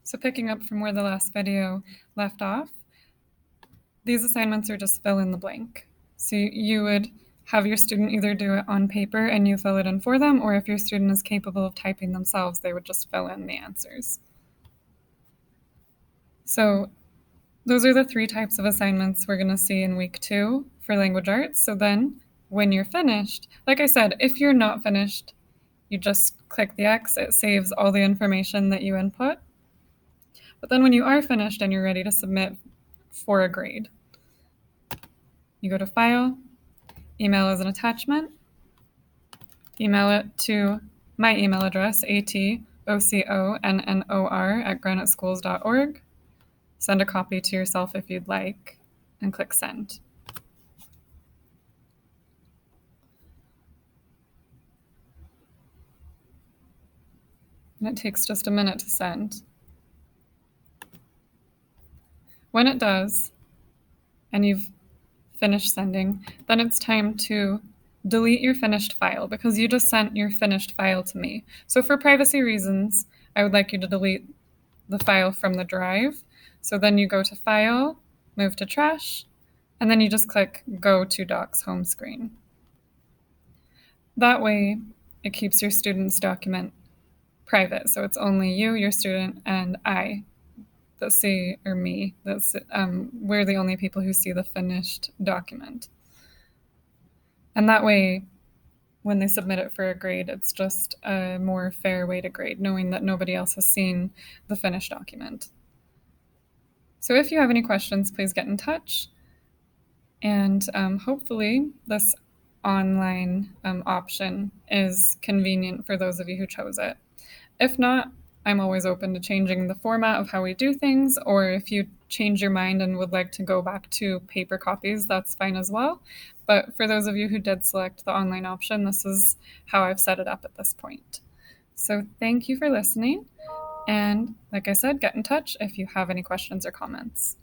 So picking up from where the last video left off, these assignments are just fill in the blank. So you would have your student either do it on paper and you fill it in for them, or if your student is capable of typing themselves, they would just fill in the answers. So those are the 3 types of assignments we're going to see in week 2 for language arts. So then when you're finished, like I said, if you're not finished, you just click the X, it saves all the information that you input. But then when you are finished and you're ready to submit for a grade, you go to File, Email as an attachment, email it to my email address, atoconnor@graniteschools.org. Send a copy to yourself if you'd like, and click Send. And it takes just a minute to send. When it does, and you've finished sending, then it's time to delete your finished file because you just sent your finished file to me. So for privacy reasons, I would like you to delete the file from the drive. So then you go to File, move to Trash, and then you just click Go to Docs home screen. That way, it keeps your student's document private. So it's only you, your student, and I that see, or me, we're the only people who see the finished document. And that way, when they submit it for a grade, it's just a more fair way to grade, knowing that nobody else has seen the finished document. So if you have any questions, please get in touch. And hopefully this online option is convenient for those of you who chose it. If not, I'm always open to changing the format of how we do things, or if you change your mind and would like to go back to paper copies, that's fine as well. But for those of you who did select the online option, this is how I've set it up at this point. So thank you for listening. And like I said, get in touch if you have any questions or comments.